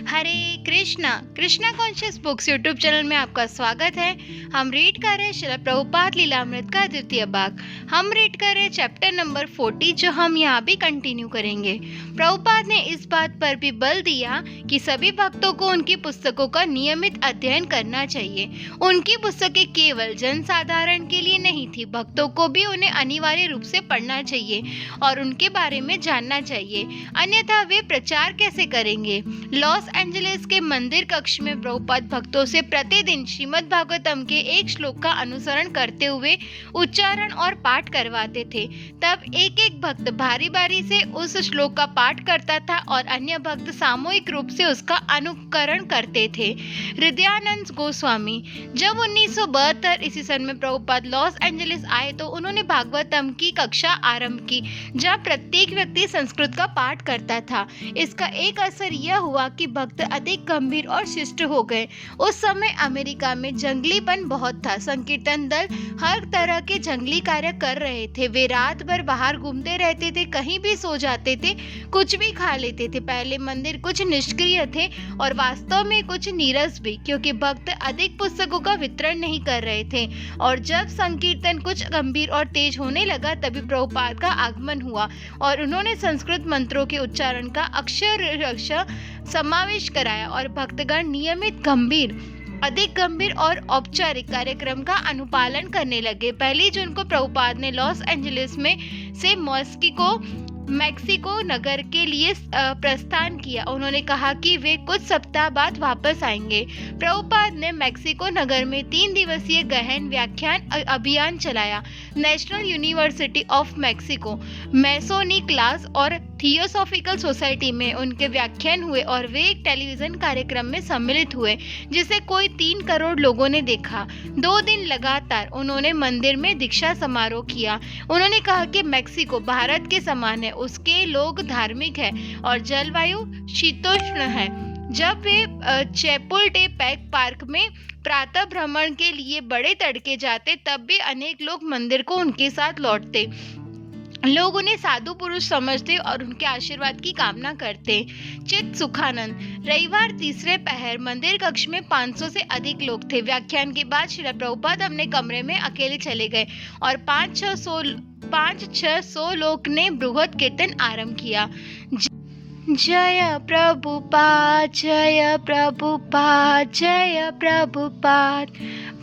हरे Krishna Krishna conscious books YouTube channel में आपका स्वागत है। हम रीड कर रहे हैं श्रील प्रभुपाद लीलामृत का द्वितीय भाग। हम रीड कर रहे हैं चैप्टर नंबर 40, जो हम यहाँ भी कंटिन्यू करेंगे। प्रभुपाद ने इस बात पर भी बल दिया कि सभी भक्तों को उनकी पुस्तकों का नियमित अध्ययन करना चाहिए। उनकी पुस्तकें केवल जन साधारण के लिए नहीं थी, भक्तों को भी उन्हें अनिवार्य रूप से पढ़ना चाहिए और उनके बारे में जानना चाहिए, अन्यथा वे प्रचार कैसे करेंगे। लॉस एंजलिस के मंदिर कक्ष में प्रभुपाद भक्तों से प्रतिदिन श्रीमद् भागवतम के एक श्लोक का अनुसरण करते हुए उच्चारण और पाठ करवाते थे। तब एक एक भक्त बारी बारी से उस श्लोक का पाठ करता था और अन्य भक्त सामूहिक रूप से उसका अनुकरण करते थे। हृदयानंद गोस्वामी। जब 1972 ईस्वी सन में प्रभुपाद लॉस एंजलिस आए तो उन्होंने भागवतम की कक्षा आरंभ की, जहाँ प्रत्येक व्यक्ति संस्कृत का पाठ करता था। इसका एक असर यह हुआ कि भक्त अधिक गंभीर और शिष्ट हो गए। उस समय अमेरिका में जंगलीपन बहुत था। संकीर्तन दल हर तरह के जंगली कार्य कर रहे थे। वे रात भर बाहर घूमते रहते थे, कहीं भी सो जाते थे, कुछ भी खा लेते थे। पहले मंदिर कुछ निष्क्रिय थे और वास्तव में कुछ नीरस भी, क्योंकि भक्त अधिक पुस्तकों का वितरण नहीं कर रहे थे। और जब संकीर्तन कुछ गंभीर और तेज होने लगा, तभी प्रभुपाद का आगमन हुआ और उन्होंने संस्कृत मंत्रों के उच्चारण का अक्षर समावेश कराया और भक्तगण नियमित अधिक गंभीर और औपचारिक कार्यक्रम का अनुपालन करने लगे। 1 जून को प्रभुपाद ने लॉस एंजलिस में से मैक्सिको नगर के लिए प्रस्थान किया। उन्होंने कहा कि वे कुछ सप्ताह बाद वापस आएंगे। प्रभुपाद ने मैक्सिको नगर में 3 दिवसीय गहन व्याख्यान अभियान चलाया। नेशनल यूनिवर्सिटी ऑफ मैक्सिको, मैसोनी क्लास और थियोसॉफिकल सोसाइटी में उनके व्याख्यान हुए और वे एक टेलीविजन कार्यक्रम में सम्मिलित हुए, जिसे कोई 3 करोड़ लोगों ने देखा। 2 दिन लगातार उन्होंने मंदिर में दीक्षा समारोह किया। उन्होंने कहा कि मैक्सिको भारत के समान है, उसके लोग धार्मिक हैं और जलवायु शीतोष्ण है। जब वे चैपुल्टेपेक पार्क में प्रातः भ्रमण के लिए बड़े तड़के जाते, तब भी अनेक लोग मंदिर को उनके साथ लौटते। लोग उन्हें साधु पुरुष समझते और उनके आशीर्वाद की कामना करते। चित्त सुखानंद। रविवार तीसरे पहर मंदिर कक्ष में 500 से अधिक लोग थे। व्याख्यान के बाद श्रील प्रभुपाद अपने कमरे में अकेले चले गए और 500-600 लोग ने बृहद कीर्तन आरंभ किया। जय प्रभुपाद, जय प्रभुपाद, जय प्रभुपाद,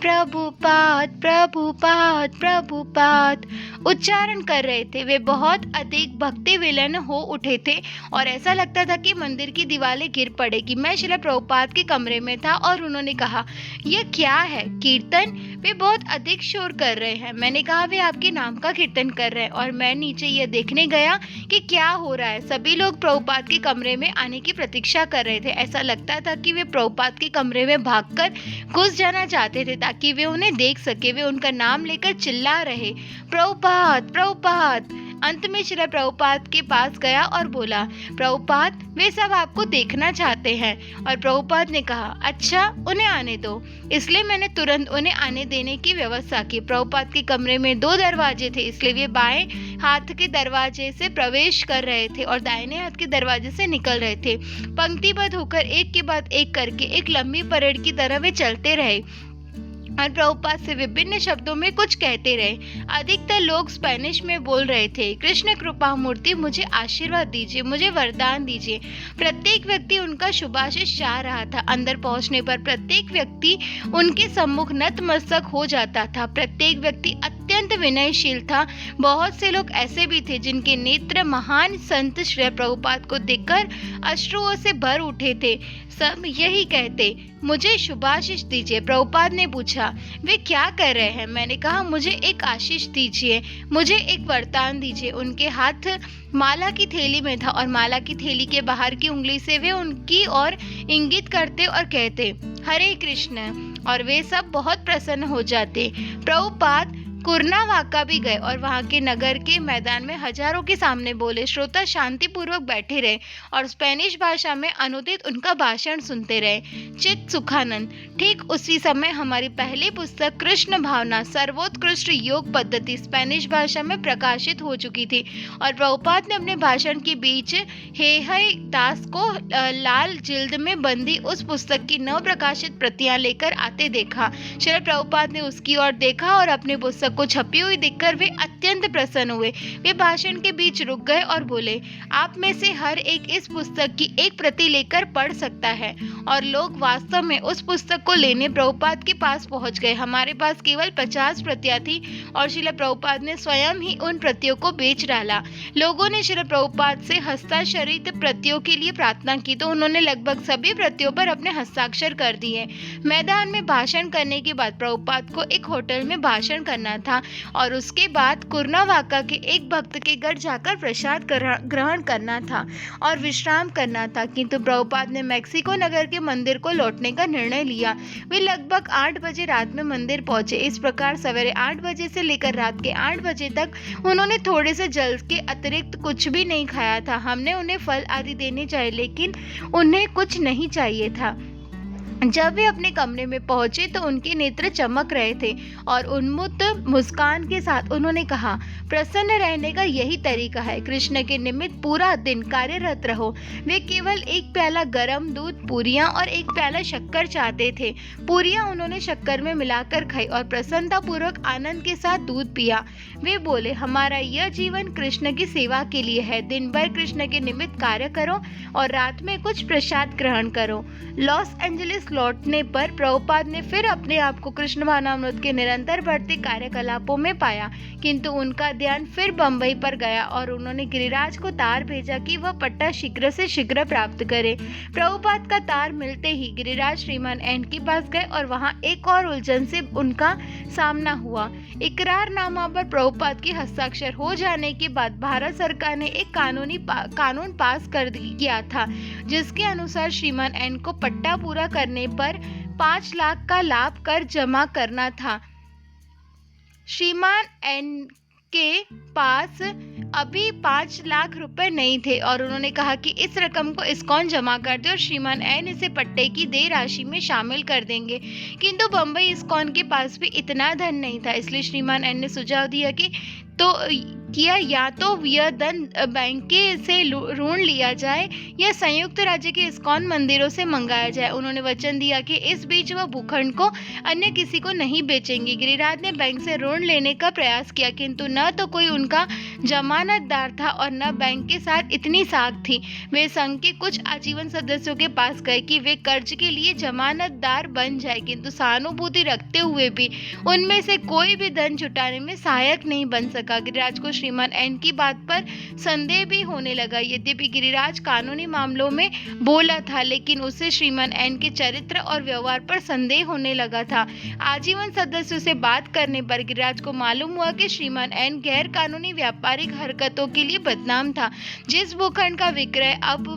प्रभुपाद, प्रभुपाद, प्रभुपाद उच्चारण कर रहे थे। वे बहुत अधिक भक्ति विलीन हो उठे थे और ऐसा लगता था कि मंदिर की दीवारें गिर पड़ेगी। मैं श्रील प्रभुपाद के कमरे में था और उन्होंने कहा, यह क्या है कीर्तन? वे बहुत अधिक शोर कर रहे हैं। मैंने कहा, वे आपके नाम का कीर्तन कर रहे हैं। और मैं नीचे यह देखने गया कि क्या हो रहा है। सभी लोग प्रभुपाद के कमरे में आने की प्रतीक्षा कर रहे थे। ऐसा लगता था कि वे प्रभुपाद के कमरे में भागकर घुस जाना चाहते थे ताकि वे उन्हें देख सके। वे उनका नाम लेकर चिल्ला रहे, प्रभुपाद, प्रभुपाद। अंत में श्रील प्रभुपाद के पास गया और बोला, प्रभुपाद, वे सब आपको देखना चाहते हैं। और प्रभुपाद ने कहा, अच्छा, उन्हें आने दो। इसलिए मैंने तुरंत उन्हें आने देने की व्यवस्था की। प्रभुपाद के कमरे में 2 दरवाजे थे, इसलिए वे बाएं हाथ के दरवाजे से प्रवेश कर रहे थे और दाहिने हाथ के दरवाजे से निकल रहे थे। पंक्तिबद्ध होकर एक के बाद एक करके एक लंबी परेड की तरह वे चलते रहे और प्रभुपाद से विभिन्न शब्दों में कुछ कहते रहे। अधिकतर लोग स्पेनिश में बोल रहे थे, कृष्ण कृपा मूर्ति, मुझे आशीर्वाद दीजिए, मुझे वरदान दीजिए। प्रत्येक व्यक्ति उनका शुभाशीष चाह रहा था। अंदर पहुंचने पर प्रत्येक व्यक्ति उनके सम्मुख नतमस्तक हो जाता था। प्रत्येक व्यक्ति अत्यंत विनयशील था। बहुत से लोग ऐसे भी थे जिनके नेत्र महान संत श्री प्रभुपाद को देखकर अश्रुओं से भर उठे थे। सब यही कहते, मुझे शुभाशीष दीजिए। प्रभुपाद ने पूछा, वे क्या कर रहे हैं? मैंने कहा, मुझे एक आशीष दीजिए, मुझे एक वरदान दीजिए। उनके हाथ माला की थैली में था और माला की थैली के बाहर की उंगली से वे उनकी ओर इंगित करते और कहते, हरे कृष्ण, और वे सब बहुत प्रसन्न हो जाते। प्रभुपाद कुर्नावाका भी गए और वहां के नगर के मैदान में हजारों के सामने बोले। श्रोता शांतिपूर्वक बैठे रहे और स्पेनिश भाषा में अनुदित उनका भाषण सुनते रहे। चित्त सुखानंद। ठीक उसी समय हमारी पहली पुस्तक कृष्ण भावना सर्वोत्कृष्ट योग पद्धति स्पेनिश भाषा में प्रकाशित हो चुकी थी और प्रभुपाद ने अपने भाषण के बीच हेहय दास को लाल जिल्द में बंधी उस पुस्तक की नव प्रकाशित प्रतियां लेकर आते देखा। श्री प्रभुपाद ने उसकी ओर देखा और अपनी पुस्तक को छपी हुई देखकर वे अत्यंत प्रसन्न हुए। वे भाषण के बीच रुक गए और बोले, आप में से हर एक इस पुस्तक की एक प्रति लेकर पढ़ सकता है। और लोग वास्तव में उस पुस्तक को लेने प्रभुपाद के पास पहुंच गए। हमारे पास केवल 50 प्रतियां थी और श्रील प्रभुपाद ने स्वयं ही उन प्रतियों को बेच डाला। लोगों ने श्रील प्रभुपाद से हस्ताक्षरित प्रतियों के लिए प्रार्थना की तो उन्होंने लगभग सभी प्रतियों पर अपने हस्ताक्षर कर दिए। मैदान में भाषण करने के बाद प्रभुपाद को एक होटल में भाषण करना था और उसके बाद कुर्नावाका के एक भक्त के घर जाकर प्रसाद ग्रहण करना था और विश्राम करना था, किंतु प्रभुपाद ने मेक्सिको नगर के मंदिर को लौटने का निर्णय लिया। वे लगभग 8 बजे रात में मंदिर पहुंचे। इस प्रकार सवेरे 8 बजे से लेकर रात के 8 बजे तक उन्होंने थोड़े से जल के अतिरिक्त कुछ भी नहीं खाया था। हमने उन्हें फल आदि देने चाहिए लेकिन उन्हें कुछ नहीं चाहिए था। जब वे अपने कमरे में पहुंचे तो उनके नेत्र चमक रहे थे और उन्मुक्त मुस्कान के साथ उन्होंने कहा, प्रसन्न रहने का यही तरीका है। कृष्ण के निमित्त पूरा दिन कार्यरत रहो। वे केवल एक प्याला गरम दूध, पूरियां और एक प्याला शक्कर चाहते थे। पूरियां उन्होंने शक्कर में मिलाकर खाई और प्रसन्नतापूर्वक आनंद के साथ दूध पिया। वे बोले, हमारा यह जीवन कृष्ण की सेवा के लिए है। दिन भर कृष्ण के निमित्त कार्य करो और रात में कुछ प्रसाद ग्रहण करो। लॉस एंजलिस लौटने पर प्रभुपाद ने फिर अपने आप को कृष्ण भावनामृत के निरंतर बढ़ते कार्यकलापों में पाया, किंतु उनका ध्यान फिर बंबई पर गया और उन्होंने गिरिराज को तार भेजा कि वह पट्टा शीघ्र से शीघ्र प्राप्त करे। प्रभुपाद का तार मिलते ही गिरिराज श्रीमान एन के पास गए और वहां एक और उलझन से उनका सामना हुआ। इकरारनामा पर प्रभुपाद के हस्ताक्षर हो जाने के बाद भारत सरकार ने एक कानून पास कर दिया था जिसके अनुसार श्रीमान एन को पट्टा पूरा करने पर 5 लाख का लाभ कर जमा करना था। श्रीमान एन के पास अभी 5 लाख रुपए नहीं थे और उन्होंने कहा कि इस रकम को इस्कॉन जमा कर दे और श्रीमान एन इसे पट्टे की देय राशि में शामिल कर देंगे, किंतु बम्बई इस्कॉन के पास भी इतना धन नहीं था। इसलिए श्रीमान एन ने सुझाव दिया कि या तो यह धन बैंक से ऋण लिया जाए या संयुक्त राज्य के इस्कॉन मंदिरों से मंगाया जाए। उन्होंने वचन दिया कि इस बीच वह भूखंड को अन्य किसी को नहीं बेचेंगे। गिरिराज ने बैंक से ऋण लेने का प्रयास किया, किंतु न तो कोई उनका जमानतदार था और न बैंक के साथ इतनी साख थी। वे संघ के कुछ आजीवन सदस्यों के पास गए कि वे कर्ज के लिए जमानतदार बन जाए, किंतु सहानुभूति रखते हुए भी उनमें से कोई भी धन जुटाने में सहायक नहीं बन सका। गिरिराज को श्रीमान एन की बात पर संदेह भी होने लगा। यद्यपि गिरिराज कानूनी मामलों में बोला था, लेकिन उसे श्रीमान एन के चरित्र और व्यवहार पर संदेह होने लगा था। आजीवन सदस्यों से बात करने पर गिरिराज को मालूम हुआ कि श्रीमान एन गैर कानूनी व्यापारिक हरकतों के लिए बदनाम था। जिस भूखंड का विक्रय अब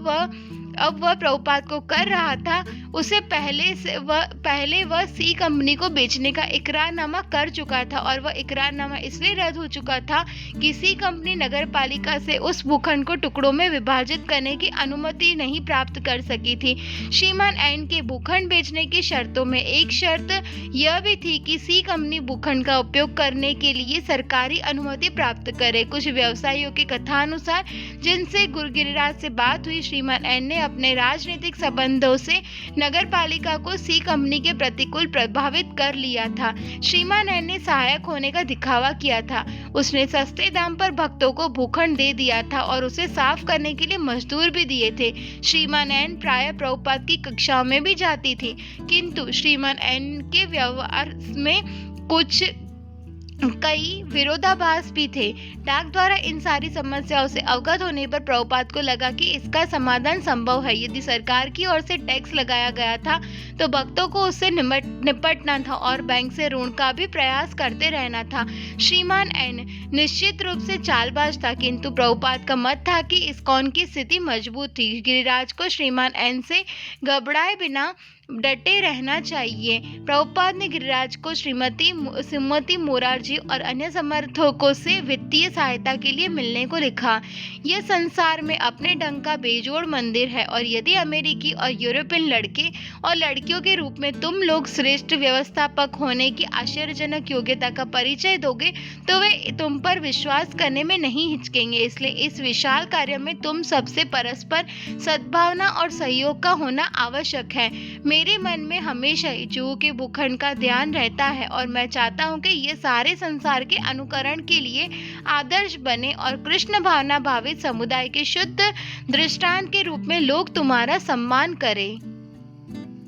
वह प्रभुपाद को कर रहा था, उसे पहले वह सी कंपनी को बेचने का इकरारनामा कर चुका था और वह इकरारनामा इसलिए रद्द हो चुका था कि सी कंपनी नगर पालिका से उस भूखंड को टुकड़ों में विभाजित करने की अनुमति नहीं प्राप्त कर सकी थी। श्रीमान एन के भूखंड बेचने की शर्तों में एक शर्त यह भी थी कि सी कंपनी भूखंड का उपयोग करने के लिए सरकारी अनुमति प्राप्त करे। कुछ व्यवसायियों के कथानुसार जिनसे गिरिराज से बात हुई, श्रीमान एन ने अपने राजनीतिक संबंधों से नगर पालिका को सी कंपनी के प्रतिकूल प्रभावित कर लिया था। श्रीमान एन ने सहायक होने का दिखावा किया था। उसने सस्ते दाम पर भक्तों को भूखंड दे दिया था और उसे साफ करने के लिए मजदूर भी दिए थे। श्रीमान एन प्रायः प्रभुपाद की कक्षाओं में भी जाती थी, किंतु श्रीमान एन के व्यवहार में कई विरोधाभास भी थे। डाक द्वारा इन सारी समस्याओं से अवगत होने पर प्रभुपाद को लगा कि इसका समाधान संभव है। यदि सरकार की ओर से टैक्स लगाया गया था तो भक्तों को उससे निपटना था और बैंक से ऋण का भी प्रयास करते रहना था। श्रीमान एन निश्चित रूप से चालबाज था, किंतु प्रभुपाद का मत था कि इस्कॉन की स्थिति मजबूत थी। गिरिराज को श्रीमान एन से घबराए बिना डटे रहना चाहिए। प्रभुपाद ने गिरिराज को श्रीमती मोरारजी और अन्य समर्थकों से वित्तीय सहायता के लिए मिलने को लिखा। यह संसार में अपने ढंग का बेजोड़ मंदिर है और यदि अमेरिकी और यूरोपियन लड़के और लड़कियों के रूप में तुम लोग श्रेष्ठ व्यवस्थापक होने की आश्चर्यजनक योग्यता का परिचय दोगे तो वे तुम पर विश्वास करने में नहीं हिचकेंगे। इसलिए इस विशाल कार्य में तुम सबसे परस्पर सद्भावना और सहयोग का होना आवश्यक है। मेरे मन में हमेशा ही जुओं के भूखंड का ध्यान रहता है और मैं चाहता हूँ कि ये सारे संसार के अनुकरण के लिए आदर्श बने और कृष्ण भावना भावित समुदाय के शुद्ध दृष्टांत के रूप में लोग तुम्हारा सम्मान करें।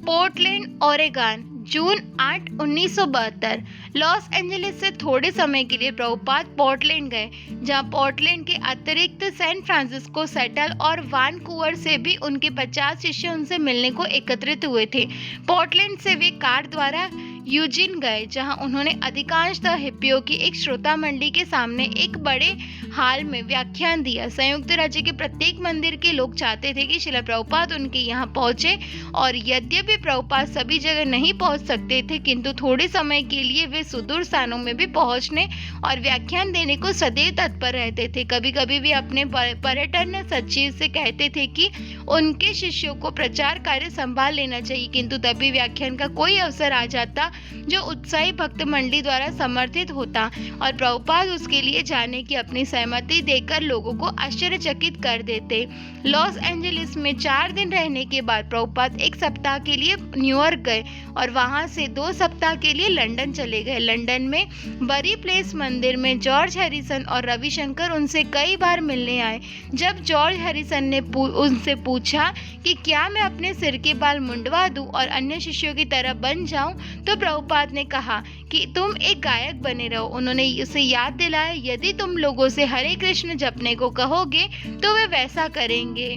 पोर्टलैंड, ओरेगन, जून 8, 1972। लॉस एंजलिस से थोड़े समय के लिए प्रभुपाद पोर्टलैंड गए, जहां पोर्टलैंड के अतिरिक्त सैन फ्रांसिस्को, सेटल और वैनकूवर से भी उनके 50 शिष्य उनसे मिलने को एकत्रित हुए थे। पोर्टलैंड से वे कार द्वारा यूजिन गए, जहां उन्होंने अधिकांशतः हिप्पियों की एक श्रोता मंडली के सामने एक बड़े हाल में व्याख्यान दिया। संयुक्त राज्य के प्रत्येक मंदिर के लोग चाहते थे कि श्रील प्रभुपाद उनके यहाँ पहुंचे और यद्यपि प्रभुपाद सभी जगह नहीं पहुंच सकते थे, किंतु थोड़े समय के लिए वे सुदूर स्थानों में भी पहुंचने और व्याख्यान देने को सदैव तत्पर रहते थे। कभी कभी वे अपने पर्यटन सचिव से कहते थे कि उनके शिष्यों को प्रचार कार्य संभाल लेना चाहिए, किंतु तभी व्याख्यान का कोई अवसर आ जाता जो उत्साही भक्त मंडली द्वारा समर्थित होता और प्रभुपाद उसके लिए जाने की अपनी सहमति देकर लोगों को आश्चर्यचकित कर देते। लॉस एंजलिस में 4 दिन रहने के बाद प्रभुपाद 1 सप्ताह के लिए न्यूयॉर्क गए और वहां से 2 सप्ताह के लिए लंदन चले गए। लंदन में बरी प्लेस मंदिर में जॉर्ज हैरिसन और रविशंकर उनसे कई बार मिलने आए। जब जॉर्ज हैरिसन ने उनसे पूछा कि क्या मैं अपने सिर के बाल मुंडवा दूं और अन्य शिष्यों की तरह बन जाऊं, तो प्रभुपाद ने कहा कि तुम एक गायक बने रहो। उन्होंने उसे याद दिलाया, यदि तुम लोगों से हरे कृष्ण जपने को कहोगे तो वे वैसा करेंगे।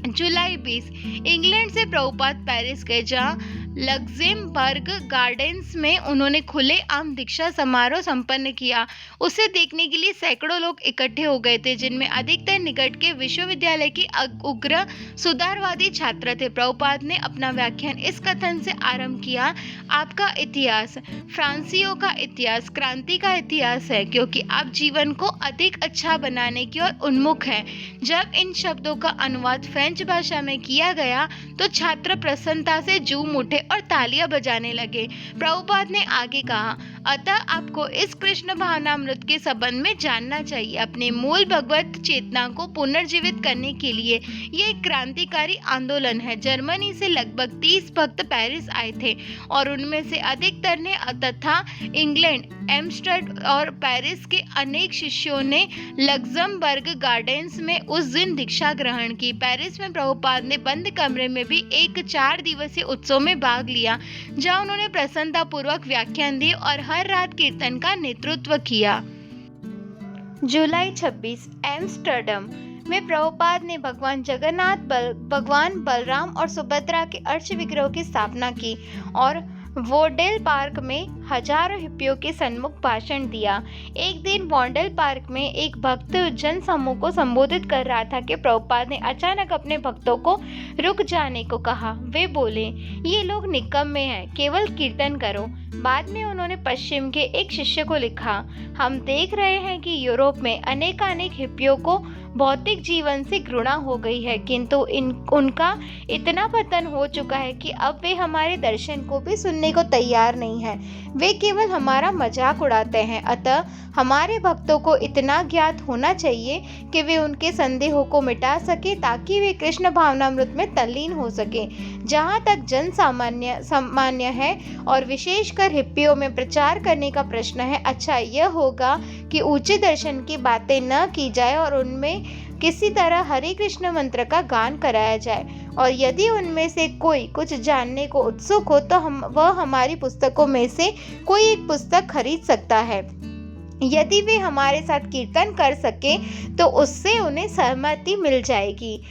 जुलाई 20, इंग्लैंड से प्रभुपाद पेरिस गए, जहां लक्सेमबर्ग गार्डन्स में उन्होंने खुले आम दीक्षा समारोह संपन्न किया। उसे देखने के लिए सैकड़ों लोग इकट्ठे हो गए थे, जिनमें अधिकतर निकट के विश्वविद्यालय के उग्र सुधारवादी छात्र थे। प्रभुपाद ने अपना व्याख्यान इस कथन से आरंभ किया, आपका इतिहास फ्रांसीसियों का इतिहास क्रांति का इतिहास है, क्योंकि आप जीवन को अधिक अच्छा बनाने की ओर उन्मुख है। जब इन शब्दों का अनुवाद फ्रेंच भाषा में किया गया तो छात्र प्रसन्नता से झूम उठे और तालियां बजाने लगे। प्रभुपाद ने आगे कहा, अतः आपको इस कृष्ण भावनामृत के संबंध में जानना चाहिए। अपने मूल भगवत चेतना को पुनर्जीवित करने के लिए यह एक क्रांतिकारी आंदोलन है। जर्मनी से लगभग 30 भक्त पेरिस आए थे और उनमें से अधिकतर ने तथा इंग्लैंड, एम्स्टर्डम और पेरिस के अनेक शिष्यों ने लक्समबर्ग गार्डन्स में उस दिन दीक्षा ग्रहण की। पेरिस में प्रभुपाद ने बंद कमरे में भी एक 4 दिवसीय उत्सव में भाग लिया, जहां उन्होंने प्रसन्नतापूर्वक व्याख्यान दिए और हर रात कीर्तन का नेतृत्व किया। जुलाई 26, एम्स्टर्डम में प्रभुपाद ने भगवान जगन्नाथ, भगवान बलराम और सुभद्रा के अर्च विग्रहों की स्थापना की और वोंडेल पार्क में हजारों हिप्पियों के सन्मुख भाषण दिया। एक दिन वोंडेल पार्क में एक भक्त जन समूह को संबोधित कर रहा था कि प्रभुपाद ने अचानक अपने भक्तों को रुक जाने को कहा। वे बोले, ये लोग निकम्मे हैं, केवल कीर्तन करो। बाद में उन्होंने पश्चिम के एक शिष्य को लिखा, हम देख रहे हैं कि यूरोप में अनेकानेक हिप्पियों को भौतिक जीवन से घृणा हो गई है, किंतु उनका इतना पतन हो चुका है कि अब वे हमारे दर्शन को भी सुनने को तैयार नहीं है। वे केवल हमारा मजाक उड़ाते हैं। अतः हमारे भक्तों को इतना ज्ञात होना चाहिए कि वे उनके संदेहों को मिटा सके, ताकि वे कृष्ण भावनामृत में तल्लीन हो सके। जहाँ तक जन सामान्य है और विशेषकर हिप्पियों में प्रचार करने का प्रश्न है, अच्छा यह होगा कि ऊंचे दर्शन की बातें न की जाए और उनमें किसी तरह हरे कृष्ण मंत्र का गान कराया जाए, और यदि उनमें से कोई कुछ जानने को उत्सुक हो तो वह हमारी पुस्तकों में से कोई एक पुस्तक खरीद सकता है। यदि वे हमारे साथ कीर्तन कर सके तो उससे उन्हें सहमति मिल जाएगी।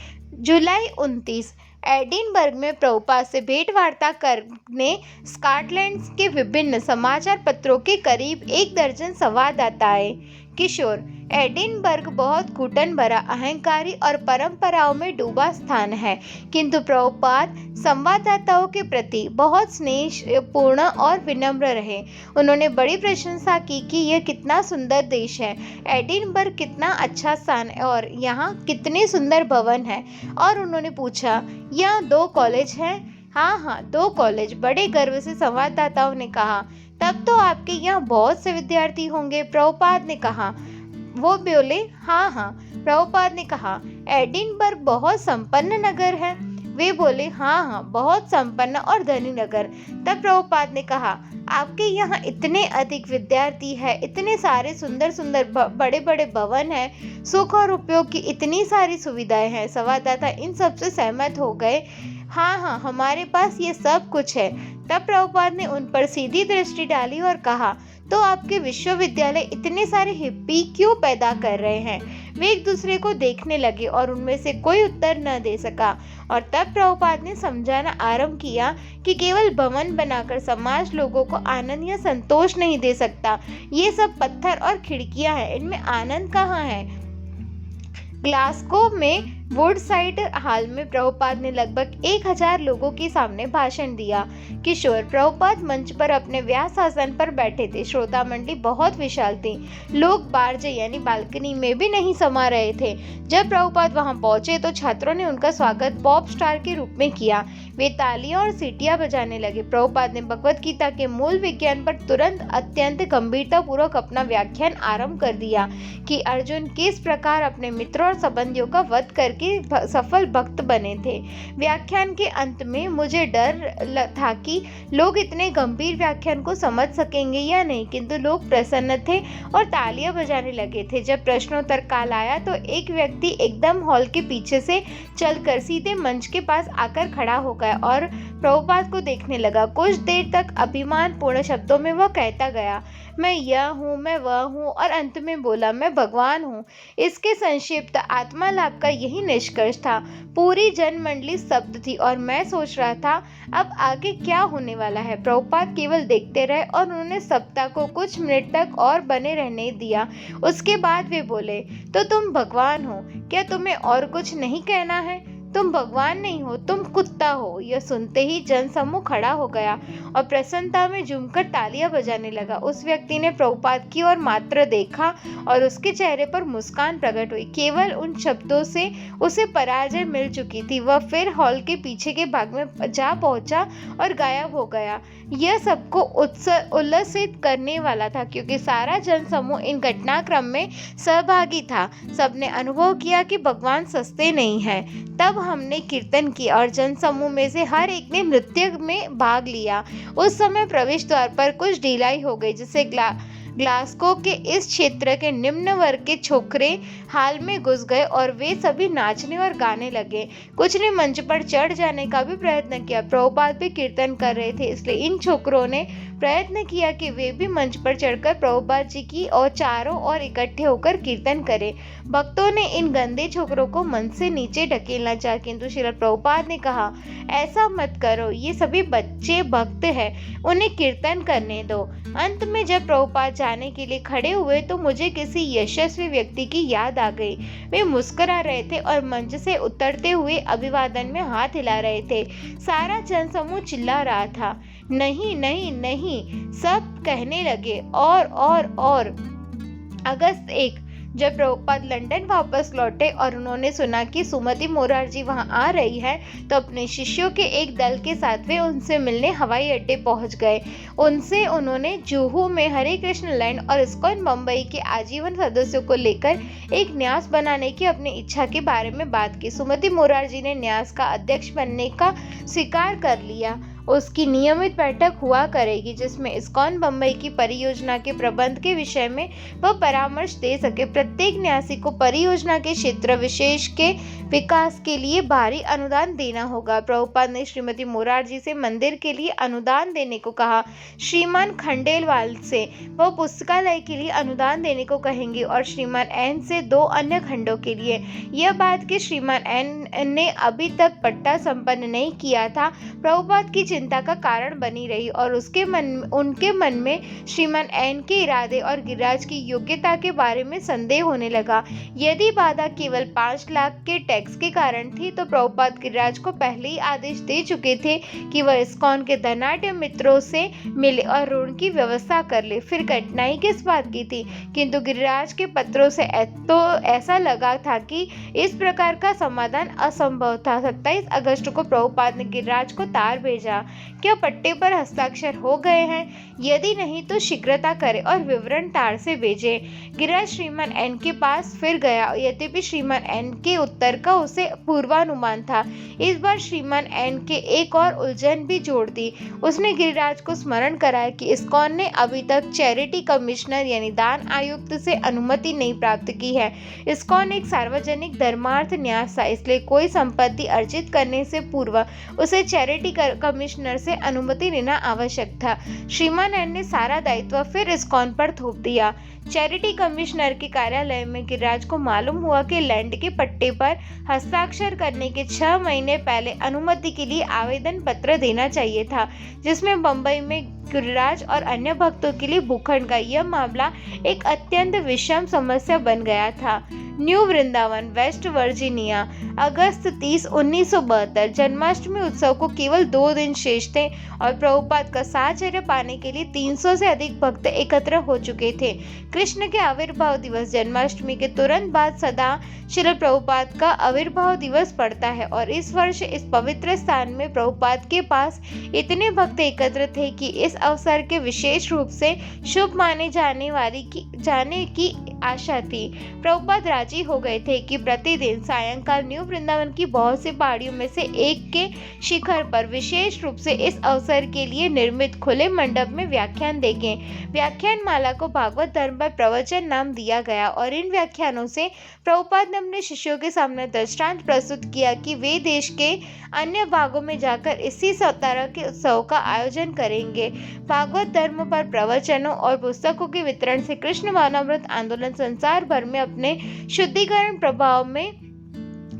जुलाई 29, एडिनबर्ग में प्रभुपाद से भेंट वार्ता करने स्कॉटलैंड के विभिन्न समाचार पत्रों के करीब 1 दर्जन संवाददाता आए। किशोर, एडिनबर्ग बहुत घुटन भरा, अहंकारी और परंपराओं में डूबा स्थान है, किंतु प्रभुपाद संवाददाताओं के प्रति बहुत स्नेहपूर्ण और विनम्र रहे। उन्होंने बड़ी प्रशंसा की कि यह कितना सुंदर देश है, एडिनबर्ग कितना अच्छा स्थान है और यहाँ कितने सुंदर भवन है। और उन्होंने पूछा, यहाँ 2 कॉलेज हैं? हाँ हाँ, 2 कॉलेज, बड़े गर्व से संवाददाताओं ने कहा। तब तो आपके यहाँ बहुत से विद्यार्थी होंगे, प्रभुपाद ने कहा। वो बोले, हाँ हाँ। प्रभुपाद ने कहा, एडिनबर्ग बहुत संपन्न नगर है? वे बोले, हाँ हाँ, बहुत संपन्न और धनी नगर। तब प्रभुपाद ने कहा, आपके यहाँ इतने अधिक विद्यार्थी है, इतने सारे सुंदर सुंदर बड़े बड़े भवन हैं, सुख और उपयोग की इतनी सारी सुविधाएं हैं। संवाददाता इन सब से सहमत हो गए। हाँ हाँ, हमारे पास ये सब कुछ है। तब प्रभुपाद ने उन पर सीधी दृष्टि डाली और कहा, तो आपके विश्वविद्यालय इतने सारे हिप्पी क्यों पैदा कर रहे हैं? वे एक दूसरे को देखने लगे और उनमें से कोई उत्तर न दे सका। और तब प्रभुपाद ने समझाना आरंभ किया कि केवल भवन बनाकर समाज लोगों को आनंद या संतोष नहीं दे सकता। ये सब पत्थर और खिड़कियां हैं, इनमें आनंद कहाँ है? ग्लासगो में वुडसाइड हॉल में प्रभुपाद ने लगभग 1000 लोगों के सामने भाषण दिया। किशोर प्रभुपाद मंच पर अपने व्यासासन पर बैठे थे। श्रोता मंडली बहुत विशाल थी। लोग बारजे यानी बालकनी में भी नहीं समा रहे थे। जब प्रभुपाद वहां पहुंचे तो छात्रों ने उनका स्वागत पॉप स्टार के रूप में किया। वे तालियां और सीटियां बजाने लगे। प्रभुपाद ने भगवत गीता के मूल विज्ञान पर तुरंत अत्यंत गंभीरता पूर्वक अपना व्याख्यान आरंभ कर दिया कि अर्जुन किस प्रकार अपने मित्रों और संबंधियों का वध करके सफल भक्त बने थे। व्याख्यान के अंत में मुझे डर था कि लोग इतने गंभीर व्याख्यान को समझ सकेंगे या नहीं, किंतु लोग प्रसन्न थे और तालियां बजाने लगे थे। जब प्रश्नोत्तर काल आया तो एक व्यक्ति एकदम हॉल के पीछे से चलकर सीधे मंच के पास आकर खड़ा हो गया और प्रभुपाद को देखने लगा। कुछ देर तक अभिमान पूर्ण शब्दों में वह कहता गया, मैं यह हूँ, मैं वह हूँ, और अंत में बोला, मैं भगवान हूँ। इसके संक्षिप्त आत्मा लाभ का यही निष्कर्ष था। पूरी जनमंडली स्तब्ध थी और मैं सोच रहा था अब आगे क्या होने वाला है। प्रभुपाद केवल देखते रहे और उन्होंने सप्ताह को कुछ मिनट तक और बने रहने दिया। उसके बाद वे बोले, तो तुम भगवान हो, क्या तुम्हें और कुछ नहीं कहना है? तुम भगवान नहीं हो, तुम कुत्ता हो। यह सुनते ही जनसमूह खड़ा हो गया और प्रसन्नता में झूमकर तालियां बजाने लगा। उस व्यक्ति ने प्रभुपाद की ओर मात्र देखा और उसके चेहरे पर मुस्कान प्रकट हुई। केवल उन शब्दों से उसे पराजय मिल चुकी थी। वह फिर हॉल के पीछे के भाग में जा पहुंचा और गायब हो गया। यह सबको उल्लसित करने वाला था क्योंकि सारा जनसमूह इन घटनाक्रम में सहभागी था। सबने अनुभव किया कि भगवान सस्ते नहीं है। तब हमने कीर्तन किया और जनसमूह में से हर एक ने नृत्य में भाग लिया। उस समय प्रवेश द्वार पर कुछ ढिलाई हो गई, जिससे ग्लासगो के इस क्षेत्र के निम्न वर्ग के छोकरे हाल में घुस गए और वे सभी नाचने और गाने लगे। कुछ ने मंच पर चढ़ जाने का भी प्रयत्न किया। प्रभुपाद भी कीर्तन कर रहे थे, इसलिए इन छोकरों ने प्रयत्न किया कि वे भी मंच पर चढ़कर प्रभुपाद जी की और चारों ओर इकट्ठे होकर कीर्तन करें। भक्तों ने इन गंदे छोकरों को मंच से नीचे ढकेलना चाहा, किंतु श्रील प्रभुपाद ने कहा, ऐसा मत करो, ये सभी बच्चे भक्त हैं, उन्हें कीर्तन करने दो। अंत में जब प्रभुपाद जाने के लिए खड़े हुए तो मुझे किसी यशस्वी व्यक्ति की याद आ गई। वे मुस्कुरा रहे थे और मंच से उतरते हुए अभिवादन में हाथ हिला रहे थे। सारा जनसमूह चिल्ला रहा था, नहीं नहीं नहीं, सब कहने लगे और। अगस्त 1, जब प्रभुपाद लंदन वापस लौटे और उन्होंने सुना कि सुमति मोरारजी वहां आ रही है, तो अपने शिष्यों के एक दल के साथ वे उनसे मिलने हवाई अड्डे पहुंच गए। उन्होंने जुहू में हरे कृष्ण लैंड और इस्कॉन बम्बई के आजीवन सदस्यों को लेकर एक न्यास बनाने की अपनी इच्छा के बारे में बात की। सुमति मोरारजी ने न्यास का अध्यक्ष बनने का स्वीकार कर लिया। उसकी नियमित बैठक हुआ करेगी जिसमें इस्कॉन बम्बई की परियोजना के प्रबंध के विषय में वह परामर्श दे सके। प्रत्येक न्यासी को परियोजना के क्षेत्र विशेष के विकास के लिए भारी अनुदान देना होगा। प्रभुपाद ने श्रीमती मोरारजी से मंदिर के लिए अनुदान देने को कहा। श्रीमान खंडेलवाल से वह पुस्तकालय के लिए अनुदान देने को कहेंगे और श्रीमान एन से 2 अन्य खंडों के लिए। यह बात कि श्रीमान एन ने अभी तक पट्टा संपन्न नहीं किया था, प्रभुपाद की चिंता का कारण बनी रही और उनके मन में श्रीमान एन के इरादे और गिरिराज की योग्यता के बारे में संदेह होने लगा। यदि बाधा केवल 5 लाख के टैक्स के कारण थी तो प्रभुपाद गिरिराज को पहले ही आदेश दे चुके थे कि वह इस्कॉन के धनाढ्य मित्रों से मिले और ऋण की व्यवस्था कर ले। फिर कठिनाई किस बात की थी? किंतु गिरिराज के पत्रों से तो ऐसा लगा था कि इस प्रकार का समाधान असंभव था। 27 अगस्त को प्रभुपाद ने गिरिराज को तार भेजा। क्या पट्टे पर हस्ताक्षर हो गए हैं? यदि नहीं तो शीघ्रता करें और विवरण तार से भेजे। गिरिराज श्रीमान एन के पास फिर गया। यद्यपि श्रीमान एन के उत्तर का उसे पूर्वानुमान था, इस बार श्रीमान एन के एक और उलझन भी जोड़ दी। उसने गिरिराज को स्मरण कराया कि इस्कॉन ने अभी तक चैरिटी कमिश्नर यानी दान आयुक्त से अनुमति नहीं प्राप्त की है। इस्कॉन एक सार्वजनिक धर्मार्थ न्यास था, इसलिए कोई संपत्ति अर्जित करने से पूर्व उसे चैरिटी कमिश्नर से अनुमति लेना आवश्यक था। श्रीमान एन ने सारा दायित्व फिर इस्कॉन पर थोप दिया। चैरिटी कमिश्नर के कार्यालय में गिरिराज को मालूम हुआ कि लैंड के पट्टे पर हस्ताक्षर करने के 6 महीने पहले अनुमति के लिए आवेदन पत्र देना चाहिए था, जिसमें बंबई में गिरिराज और अन्य भक्तों के लिए भूखंड का यह मामला एक अत्यंत विषम समस्या बन गया था। न्यू वृंदावन, वेस्ट वर्जीनिया, अगस्त 30, 1972। जन्माष्टमी उत्सव को केवल 2 दिन शेष थे और प्रभुपाद का साहचर्य पाने के लिए 300 से अधिक भक्त एकत्र हो चुके थे। कृष्ण के आविर्भाव दिवस जन्माष्टमी के तुरंत बाद सदा श्रील प्रभुपाद का आविर्भाव दिवस पड़ता है और इस वर्ष इस पवित्र स्थान में प्रभुपाद के पास इतने भक्त एकत्र थे कि इस अवसर के विशेष रूप से शुभ माने जाने की आशा थी। प्रभुपाद राजी हो गए थे कि प्रतिदिन सायंकाल न्यू वृंदावन की बहुत सी पहाड़ियों में से एक के शिखर पर विशेष रूप से इस अवसर के लिए निर्मित खुले मंडप में व्याख्यान देंगे। व्याख्यान माला को भागवत धर्म पर प्रवचन नाम दिया गया और इन व्याख्यानों से प्रभुपाद ने अपने शिष्यों के सामने दृष्टांत प्रस्तुत किया कि वे देश के अन्य भागों में जाकर इसी तरह के उत्सव का आयोजन करेंगे। भागवत धर्म पर प्रवचनों और पुस्तकों के वितरण से कृष्ण भावनामृत आंदोलन संसार भर में अपने शुद्धिकरण प्रभाव में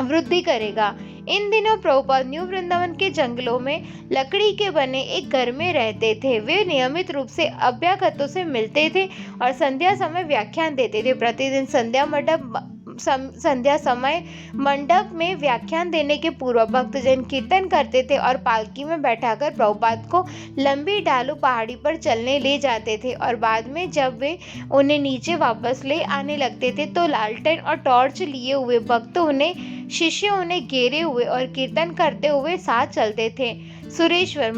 वृद्धि करेगा। इन दिनों प्रभुपाद न्यू वृंदावन के जंगलों में लकड़ी के बने एक घर में रहते थे। वे नियमित रूप से अभ्यागतों से मिलते थे और संध्या समय व्याख्यान देते थे। प्रतिदिन संध्या समय मंडप में व्याख्यान देने के पूर्व भक्तजन कीर्तन करते थे और पालकी में बैठाकर प्रभुपाद को लंबी ढालू पहाड़ी पर चलने ले जाते थे और बाद में जब वे उन्हें नीचे वापस ले आने लगते थे तो लालटेन और टॉर्च लिए हुए शिष्य उन्हें घेरे हुए और कीर्तन करते हुए साथ चलते थे। सुरेश्वर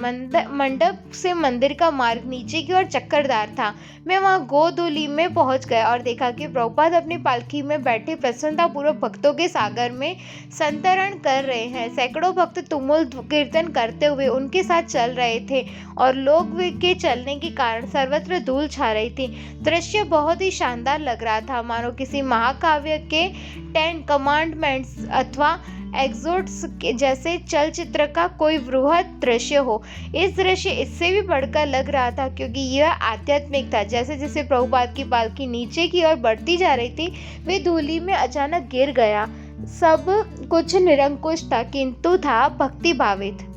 मंडप से मंदिर का मार्ग नीचे की ओर चक्करदार था। मैं वहां गोधूली में पहुंच गया और देखा कि प्रभुपाद अपनी पालकी में बैठे प्रसन्नतापूर्वक भक्तों के सागर में संतरण कर रहे हैं। सैकड़ों भक्त तुमुल कीर्तन करते हुए उनके साथ चल रहे थे और लोग के चलने के कारण सर्वत्र धूल छा रही थी। दृश्य बहुत ही शानदार लग रहा था, मानो किसी महाकाव्य के 10 कमांडमेंट्स अथवा एग्जोट्स जैसे चलचित्र का कोई वृहद दृश्य हो। इस दृश्य इससे भी बढ़कर लग रहा था क्योंकि यह आध्यात्मिक था। जैसे जैसे प्रभुपाद की पालकी नीचे की ओर बढ़ती जा रही थी वे धूली में अचानक गिर गया। सब कुछ निरंकुश था किंतु था भक्ति भावित।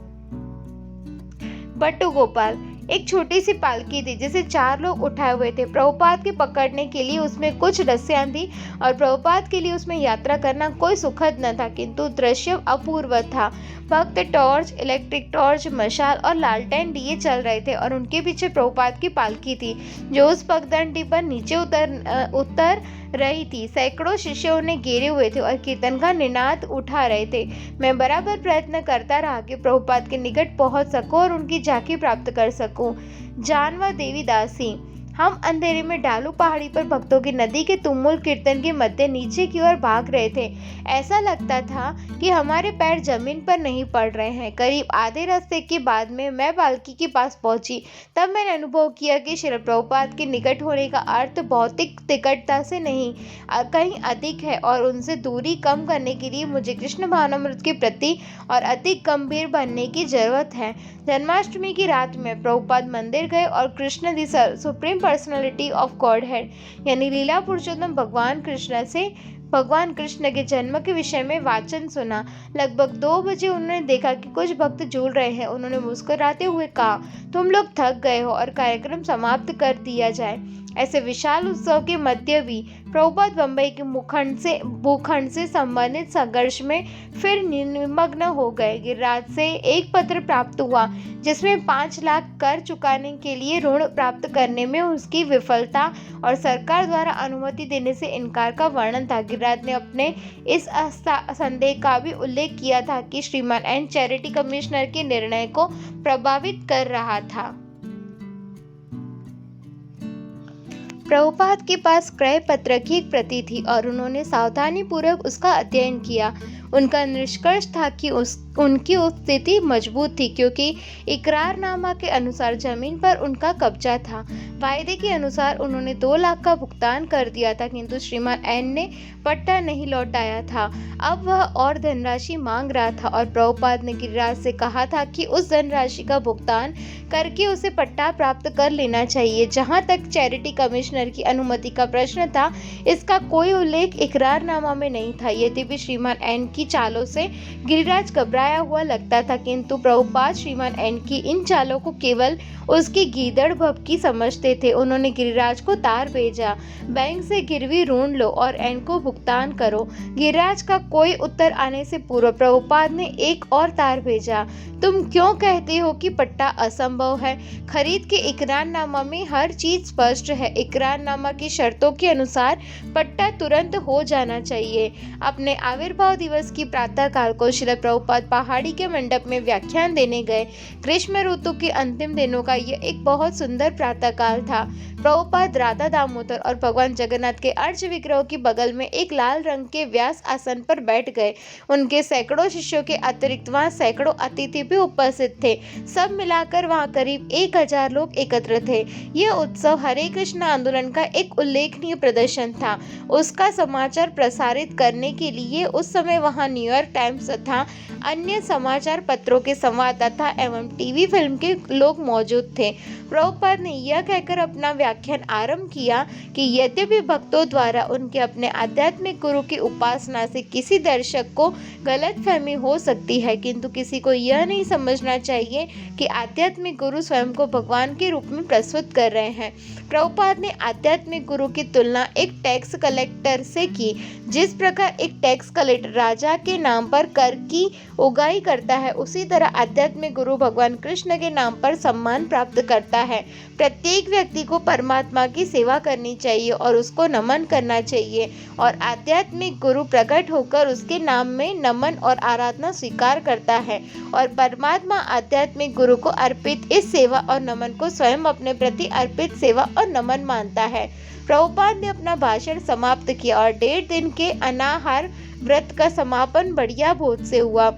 बट्टू गोपाल एक छोटी सी पालकी थी जिसे 4 लोग उठाए हुए थे। प्रभुपाद के पकड़ने के लिए उसमें कुछ रस्सियां थी और प्रभुपाद के लिए उसमें यात्रा करना कोई सुखद न था किंतु दृश्य अपूर्व था। भक्त टॉर्च, इलेक्ट्रिक टॉर्च, मशाल और लालटेन लिए चल रहे थे और उनके पीछे प्रभुपाद की पालकी थी जो उस पगडंडी पर नीचे उतर रही थी। सैकड़ों शिष्य उन्हें घेरे हुए थे और कीर्तन का निनाद उठा रहे थे। मैं बराबर प्रयत्न करता रहा कि प्रभुपाद के निकट पहुंच सकूं और उनकी झांकी प्राप्त कर सकूं। जानवा देवीदासी हम अंधेरे में ढालू पहाड़ी पर भक्तों की नदी के तुमुल कीर्तन के मध्य नीचे की ओर भाग रहे थे। ऐसा लगता था कि हमारे पैर जमीन पर नहीं पड़ रहे हैं। करीब आधे रास्ते के बाद में मैं पालकी के पास पहुंची। तब मैंने अनुभव किया कि श्री प्रभुपाद के निकट होने का अर्थ भौतिक निकटता से नहीं कहीं अधिक है और उनसे दूरी कम करने के लिए मुझे कृष्ण भावनामृत के प्रति और अधिक गंभीर बनने की जरूरत है। जन्माष्टमी की रात में प्रभुपाद मंदिर गए और Krishna the supreme personality of godhead यानी लीला पुरुषोत्तम भगवान कृष्ण से भगवान कृष्ण के जन्म के विषय में वाचन सुना। लगभग 2 बजे उन्होंने देखा कि कुछ भक्त झूल रहे हैं। उन्होंने मुस्कुराते हुए कहा, तुम लोग थक गए हो और कार्यक्रम समाप्त कर दिया जाए। ऐसे विशाल उत्सव के मध्य भी प्रभुपाद बम्बई के भूखंड से संबंधित संघर्ष में फिर निमग्न हो गए। गिरिराज से एक पत्र प्राप्त हुआ जिसमें 5 लाख कर चुकाने के लिए ऋण प्राप्त करने में उसकी विफलता और सरकार द्वारा अनुमति देने से इनकार का वर्णन था। गिरिराज ने अपने इस संदेह का भी उल्लेख किया था कि श्रीमान एन चैरिटी कमिश्नर के निर्णय को प्रभावित कर रहा था। प्रभुपाद के पास क्रय पत्र की एक प्रति थी और उन्होंने सावधानीपूर्वक उसका अध्ययन किया। उनका निष्कर्ष था कि उनकी स्थिति मजबूत थी क्योंकि इकरारनामा के अनुसार जमीन पर उनका कब्जा था। वायदे के अनुसार उन्होंने 2 लाख का भुगतान कर दिया था, किंतु श्रीमान एन ने पट्टा नहीं लौटाया था। अब वह और धनराशि मांग रहा था और प्रभुपाद ने गिरिराज से कहा था कि उस धनराशि का भुगतान करके उसे पट्टा प्राप्त कर लेना चाहिए। जहां तक चैरिटी कमिश्नर की अनुमति का प्रश्न था, इसका कोई उल्लेख इकरारनामा में नहीं था। यद्यपि श्रीमान एन की चालों से गिरिराज घबराया हुआ लगता था, किंतु प्रभुपाद श्रीमान एन की इन चालों को केवल उसकी गीदड़ भभकी समझते थे। उन्होंने गिरिराज को तार भेजा, बैंक से गिरवी ऋण लो और एन को भुगतान करो। गिरिराज का कोई उत्तर आने से पूर्व प्रभुपाद ने एक और तार भेजा, तुम क्यों कहते हो कि पट्टा असंभव है? खरीद के इकरारनामा में हर चीज स्पष्ट है। इकरारनामा की शर्तों के अनुसार पट्टा तुरंत हो जाना चाहिए। अपने आविर्भाव दिवस की प्रातःकाल को श्रील प्रभुपाद पहाड़ी के मंडप में व्याख्यान देने गए। ग्रीष्म ऋतु के अंतिम दिनों का यह एक बहुत सुंदर प्रातःकाल था। प्रभुपाद राधा दामोदर और भगवान जगन्नाथ के अर्च विग्रह की बगल में एक लाल रंग के व्यास आसन पर बैठ गए। उनके सैकड़ों शिष्यों के अतिरिक्त वहां सैकड़ों अतिथि भी उपस्थित थे। सब मिलाकर वहां करीब 1000 लोग एकत्र थे। यह उत्सव हरे कृष्ण आंदोलन का एक उल्लेखनीय प्रदर्शन था। उसका समाचार प्रसारित करने के लिए उस समय वहां न्यूयॉर्क टाइम्स तथा अन्य समाचार पत्रों के संवाददाता एवं टीवी फिल्म के लोग मौजूद थे। प्रभुपाद ने यह कहकर अपना व्याख्यान आरंभ किया कि यद्यपि भक्तों द्वारा उनके अपने आध्यात्मिक गुरु की उपासना से किसी दर्शक को गलतफहमी हो सकती है, किंतु किसी को यह नहीं समझना चाहिए कि आध्यात्मिक गुरु स्वयं को भगवान के रूप में प्रस्तुत कर रहे हैं। प्रभुपाद ने आध्यात्मिक गुरु की तुलना एक टैक्स कलेक्टर से की। जिस प्रकार एक टैक्स कलेक्टर राजा के नाम पर कर की उगाही करता है, उसी तरह आध्यात्मिक गुरु भगवान कृष्ण के नाम पर सम्मान प्राप्त करता है। प्रत्येक व्यक्ति को परमात्मा की सेवा करनी चाहिए और उसको नमन करना चाहिए, और आध्यात्मिक गुरु प्रकट होकर उसके नाम में नमन और आराधना स्वीकार करता है, और परमात्मा आध्यात्मिक गुरु को अर्पित इस सेवा और नमन को स्वयं अपने प्रति अर्पित सेवा और नमन मानता है। प्रभुपाद ने अपना भाषण समाप्त किया और 1.5 दिन के अनाहार व्रत का समापन बढ़िया भोज से हुआ।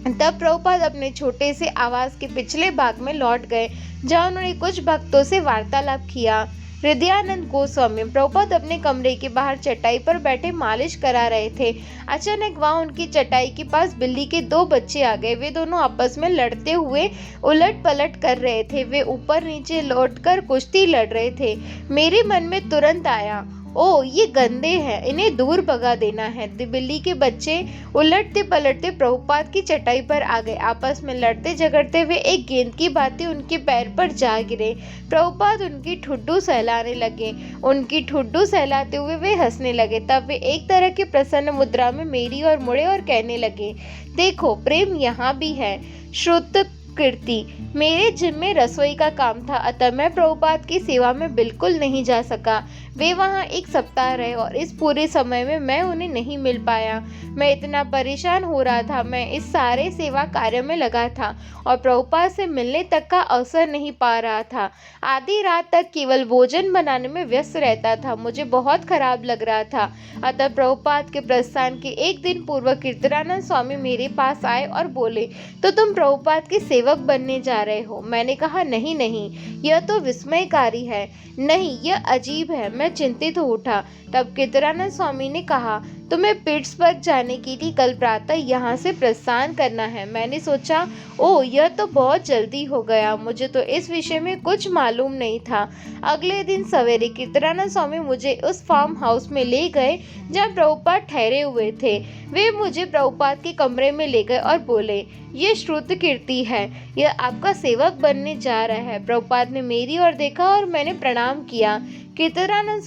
तब प्रभुपाद अपने छोटे से आवास के पिछले भाग में लौट गए, जहां उन्होंने कुछ भक्तों से वार्तालाप किया। हृदयानंद गोस्वामी प्रभुपाद अपने कमरे के बाहर चटाई पर बैठे मालिश करा रहे थे। अचानक वहां उनकी चटाई के पास बिल्ली के 2 बच्चे आ गए। वे दोनों आपस में लड़ते हुए उलट पलट कर रहे थे। वे ऊपर नीचे लौटकर कुश्ती लड़ रहे थे। मेरे मन में तुरंत आया, ओ ये गंदे हैं, इन्हें दूर भगा देना है। बिल्ली के बच्चे उलटते पलटते प्रभुपाद की चटाई पर आ गए। आपस में लड़ते झगड़ते हुए एक गेंद की भांति उनके पैर पर जा गिरे। प्रभुपाद उनकी ठुड्डू सहलाने लगे। उनकी ठुड्डू सहलाते हुए वे हंसने लगे। तब वे एक तरह की प्रसन्न मुद्रा में मेरी ओर मुड़े और कहने लगे, देखो प्रेम यहाँ भी है। श्रुत कीर्ति मेरे जिम्मे रसोई का काम था, अतः मैं प्रभुपाद की सेवा में बिल्कुल नहीं जा सका। वे वहाँ 1 सप्ताह रहे और इस पूरे समय में मैं उन्हें नहीं मिल पाया। मैं इतना परेशान हो रहा था, मैं इस सारे सेवा कार्य में लगा था और प्रभुपाद से मिलने तक का अवसर नहीं पा रहा था। आधी रात तक केवल भोजन बनाने में व्यस्त रहता था। मुझे बहुत खराब लग रहा था। अतः प्रभुपाद के प्रस्थान के 1 दिन पूर्व कीर्तनानंद स्वामी मेरे पास आए और बोले, तो तुम प्रभुपाद के सेवक बनने जा रहे हो? मैंने कहा, नहीं नहीं, यह तो विस्मयकारी है। नहीं, यह अजीब है। मैं चिंतित हो उठा। तब कीर्तनानंद स्वामी ने कहा, तुम्हें पिट्सबर्ग जाने के लिए कल प्रातः यहाँ से प्रस्थान करना है। मैंने सोचा, ओह यह तो बहुत जल्दी हो गया, मुझे तो इस विषय में कुछ मालूम नहीं था। अगले दिन सवेरे कीर्तनानंद स्वामी मुझे उस फार्म हाउस में ले गए जहाँ प्रभुपाद ठहरे हुए थे। वे मुझे प्रभुपाद के कमरे में ले गए और बोले, ये श्रुत कीर्ति है, यह आपका सेवक बनने जा रहा है। प्रभुपाद ने मेरी ओर देखा और मैंने प्रणाम किया। कीर्तनानंद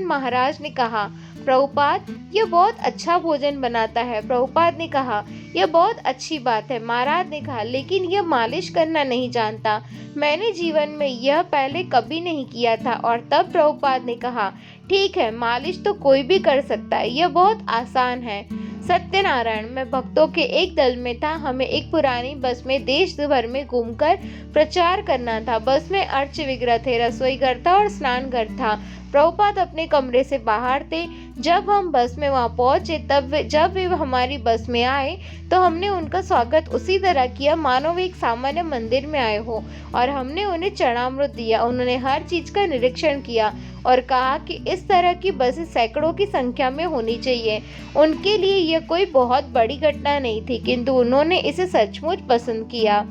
महाराज ने कहा, प्रभुपाद यह बहुत अच्छा भोजन बनाता है। प्रभुपाद ने कहा, यह बहुत अच्छी बात है। महाराज ने कहा, लेकिन यह मालिश करना नहीं जानता। मैंने जीवन में यह पहले कभी नहीं किया था। और तब प्रभुपाद ने कहा, ठीक है, मालिश तो कोई भी कर सकता है, यह बहुत आसान है। सत्यनारायण, मैं भक्तों के एक दल में था। हमें एक पुरानी बस में देश भर में घूमकर प्रचार करना था। बस में अर्च विग्रह थे, रसोई घर था और स्नान घर था। प्रभुपाद अपने कमरे से बाहर थे। जब हम बस में वहां पहुंचे, जब वे हमारी बस में आए तो हमने उनका स्वागत उसी तरह किया मानो वे एक सामान्य मंदिर में आए हो, और हमने उन्हें चरणामृत दिया। उन्होंने हर चीज का निरीक्षण किया और कहा कि इस तरह की बसें सैकड़ों की संख्या में होनी चाहिए। उनके लिए यह कोई बहुत बड़ी घटना नहीं थी, किंतु उन्होंने इसे सचमुच पसंद किया।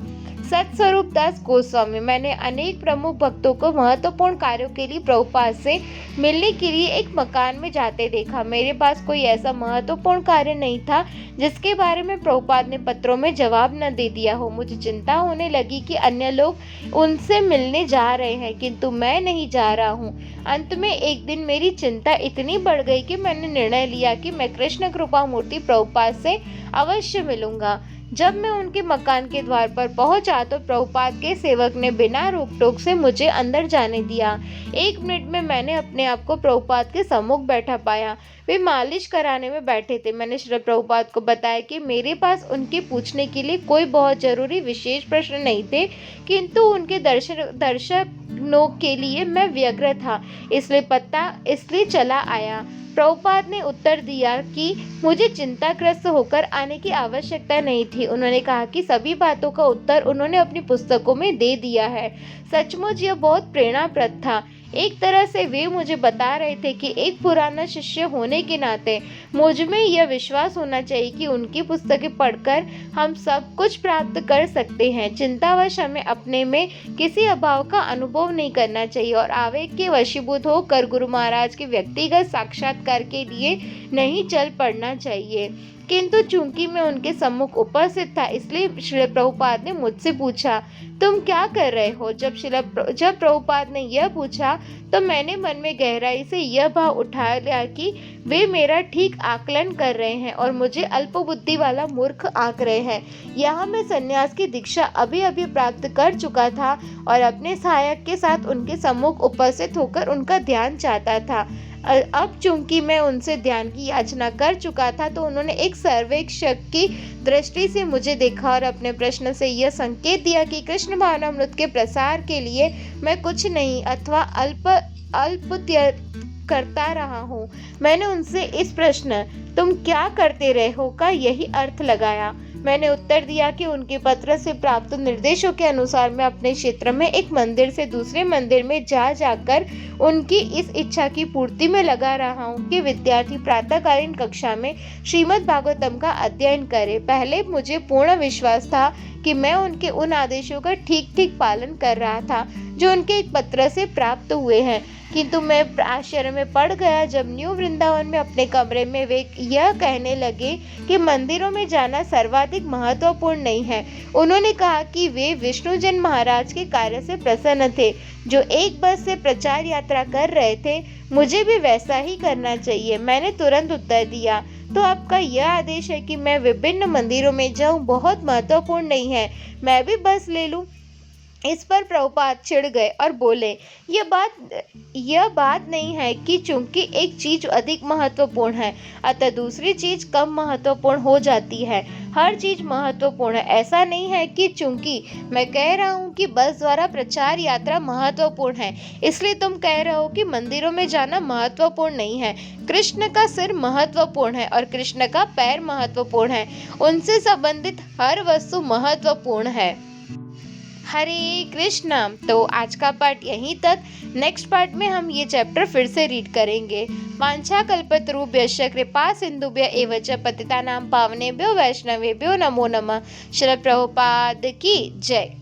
सतस्वरूप दास गोस्वामी, मैंने अनेक प्रमुख भक्तों को महत्वपूर्ण कार्यों के लिए प्रभुपाद से मिलने के लिए एक मकान में जाते देखा। मेरे पास कोई ऐसा महत्वपूर्ण कार्य नहीं था जिसके बारे में प्रभुपाद ने पत्रों में जवाब न दे दिया हो। मुझे चिंता होने लगी कि अन्य लोग उनसे मिलने जा रहे हैं, किंतु मैं नहीं जा रहा हूँ। अंत में एक दिन मेरी चिंता इतनी बढ़ गई कि मैंने निर्णय लिया कि मैं कृष्ण कृपा मूर्ति प्रभुपाद से अवश्य मिलूंगा। जब मैं उनके मकान के द्वार पर पहुंचा तो प्रभुपाद के सेवक ने बिना रोक टोक से मुझे अंदर जाने दिया। 1 मिनट में मैंने अपने आप को प्रभुपाद के सम्मुख बैठा पाया। वे मालिश कराने में बैठे थे। मैंने श्री प्रभुपाद को बताया कि मेरे पास उनके पूछने के लिए कोई बहुत जरूरी विशेष प्रश्न नहीं थे, किंतु उनके दर्शनों के लिए मैं व्यग्र था, इसलिए चला आया। प्रभुपाद ने उत्तर दिया कि मुझे चिंताग्रस्त होकर आने की आवश्यकता नहीं थी। उन्होंने कहा कि सभी बातों का उत्तर उन्होंने अपनी पुस्तकों में दे दिया है। सचमुच यह बहुत प्रेरणाप्रद था। एक तरह से वे मुझे बता रहे थे कि एक पुराना शिष्य होने के नाते मुझ में यह विश्वास होना चाहिए कि उनकी पुस्तकें पढ़कर हम सब कुछ प्राप्त कर सकते हैं। चिंतावश हमें अपने में किसी अभाव का अनुभव नहीं करना चाहिए और आवेग के वशीभूत होकर गुरु महाराज के व्यक्तिगत साक्षात्कार के लिए नहीं चल पड़ना चाहिए। किंतु चूंकि मैं उनके सम्मुख उपस्थित था, इसलिए श्री प्रभुपाद ने मुझसे पूछा, तुम क्या कर रहे हो? जब प्रभुपाद ने यह पूछा तो मैंने मन में गहराई से यह भाव उठा लिया कि वे मेरा ठीक आकलन कर रहे हैं और मुझे अल्पबुद्धि वाला मूर्ख आंक रहे हैं। यहाँ मैं संन्यास की दीक्षा अभी अभी प्राप्त कर चुका था और अपने सहायक के साथ उनके सम्मुख उपस्थित होकर उनका ध्यान चाहता था। अब चूंकि मैं उनसे ध्यान की याचना कर चुका था तो उन्होंने एक सर्वेक्षक की दृष्टि से मुझे देखा और अपने प्रश्न से यह संकेत दिया कि कृष्ण भावनामृत के प्रसार के लिए मैं कुछ नहीं अथवा अल्प करता रहा हूँ। मैंने उनसे इस प्रश्न, तुम क्या करते रहे हो, का यही अर्थ लगाया। मैंने उत्तर दिया कि उनके पत्र से प्राप्त निर्देशों के अनुसार मैं अपने क्षेत्र में एक मंदिर से दूसरे मंदिर में जाकर उनकी इस इच्छा की पूर्ति में लगा रहा हूँ कि विद्यार्थी प्रातःकालीन कक्षा में श्रीमद् भागवतम का अध्ययन करें। पहले मुझे पूर्ण विश्वास था कि मैं उनके उन आदेशों का ठीक पालन कर रहा था जो उनके एक पत्र से प्राप्त हुए हैं, किंतु मैं आश्चर्य में पड़ गया जब न्यू वृंदावन में अपने कमरे में वे यह कहने लगे कि मंदिरों में जाना सर्वाधिक महत्वपूर्ण नहीं है। उन्होंने कहा कि वे विष्णुजन महाराज के कार्य से प्रसन्न थे जो एक बस से प्रचार यात्रा कर रहे थे। मुझे भी वैसा ही करना चाहिए। मैंने तुरंत उत्तर दिया, तो आपका यह आदेश है कि मैं विभिन्न मंदिरों में जाऊं बहुत महत्वपूर्ण नहीं है, मैं भी बस ले लूं। इस पर प्रभुपाद चिढ़ गए और बोले, यह बात नहीं है कि चूंकि एक चीज अधिक महत्वपूर्ण है अतः दूसरी चीज कम महत्वपूर्ण हो जाती है। हर चीज महत्वपूर्ण है। ऐसा नहीं है कि चूंकि मैं कह रहा हूँ कि बस द्वारा प्रचार यात्रा महत्वपूर्ण है इसलिए तुम कह रहे हो कि मंदिरों में जाना महत्वपूर्ण नहीं है। कृष्ण का सिर महत्वपूर्ण है और कृष्ण का पैर महत्वपूर्ण है। उनसे संबंधित हर वस्तु महत्वपूर्ण है। हरे कृष्णा। तो आज का पार्ट यहीं तक। नेक्स्ट पार्ट में हम ये चैप्टर फिर से रीड करेंगे। वांछा कल्पतरुभ्यश्च कृपा सिंधुभ्य एव च पतितानां पावनेभ्यो वैष्णवेभ्यो नमो नमः। श्रील प्रभुपाद की जय।